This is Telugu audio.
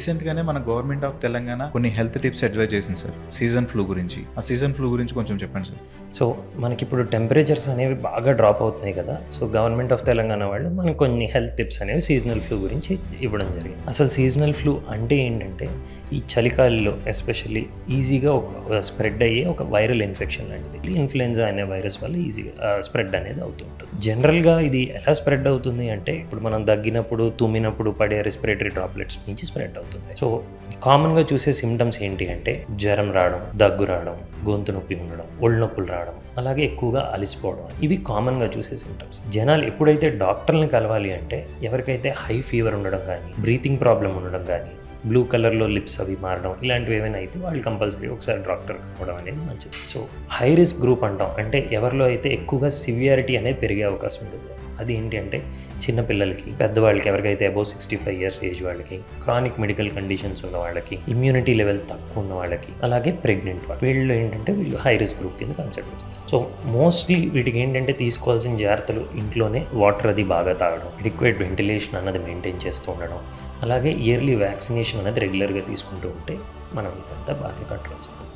రీసెంట్గానే మన గవర్నమెంట్ ఆఫ్ తెలంగాణ కొన్ని హెల్త్ టిప్స్ అడ్వైజ్ చేసింది సార్ సీజన్ ఫ్లూ గురించి. ఆ సీజన్ ఫ్లూ గురించి కొంచెం చెప్పండి సార్. సో మనకిప్పుడు టెంపరేచర్స్ అనేవి బాగా డ్రాప్ అవుతున్నాయి కదా. సో గవర్నమెంట్ ఆఫ్ తెలంగాణ వాళ్ళు మనకు కొన్ని హెల్త్ టిప్స్ అనేవి సీజనల్ ఫ్లూ గురించి ఇవ్వడం జరిగింది. అసలు సీజనల్ ఫ్లూ అంటే ఏంటంటే ఈ చలికాలంలో ఎస్పెషల్లీ ఈజీగా ఒక స్ప్రెడ్ అయ్యే ఒక వైరల్ ఇన్ఫెక్షన్ లాంటిది. ఇన్ఫ్లుయెంజా అనే వైరస్ వల్ల ఈజీగా స్ప్రెడ్ అనేది అవుతూ ఉంటుంది. జనరల్గా ఇది ఎలా స్ప్రెడ్ అవుతుంది అంటే ఇప్పుడు మనం దగ్గినప్పుడు తుమ్మినప్పుడు పడే రెస్పిరేటరీ డ్రాప్లెట్స్ నుంచి స్ప్రెడ్ అవుతుంది. సో కామన్గా చూసే సిమ్టమ్స్ ఏంటి అంటే జ్వరం రావడం, దగ్గు రావడం, గొంతు నొప్పి ఉండడం, ఒళ్ళు నొప్పులు రావడం, అలాగే ఎక్కువగా అలసిపోవడం, ఇవి కామన్గా చూసే సిమ్టమ్స్. జనాలు ఎప్పుడైతే డాక్టర్ని కలవాలి అంటే ఎవరికైతే హై ఫీవర్ ఉండడం కానీ, బ్రీతింగ్ ప్రాబ్లం ఉండడం కానీ, బ్లూ కలర్లో లిప్స్ అవి మారడం, ఇలాంటివి ఏమైనా అయితే వాళ్ళు కంపల్సరీ ఒకసారి డాక్టర్ కలవడం అనేది మంచిది. సో హై రిస్క్ గ్రూప్ అంటాం, అంటే ఎవరిలో అయితే ఎక్కువగా సివియారిటీ అనేది పెరిగే అవకాశం ఉంటుంది. అది ఏంటి అంటే చిన్నపిల్లలకి, పెద్దవాళ్ళకి, ఎవరికైతే అబౌవ్ 65 years ఏజ్ వాళ్ళకి, క్రానిక్ మెడికల్ కండిషన్స్ ఉన్న వాళ్ళకి, ఇమ్యూనిటీ లెవెల్ తక్కువ ఉన్న వాళ్ళకి, అలాగే ప్రెగ్నెంట్ వాళ్ళు, వీళ్ళు ఏంటంటే వీళ్ళు హై రిస్క్ గ్రూప్ కింద కన్సిడర్ చేస్తారు. సో మోస్ట్లీ వీటికి ఏంటంటే తీసుకోవాల్సిన జాగ్రత్తలు ఇంట్లోనే వాటర్ అది బాగా తాగడం, అడిక్వేట్ వెంటిలేషన్ అన్నది మెయింటైన్ చేస్తూ ఉండడం, అలాగే ఇయర్లీ వ్యాక్సినేషన్ అనేది రెగ్యులర్గా తీసుకుంటూ ఉంటే మనం ఇదంతా బాగా కంట్రోల్ చేయాలి.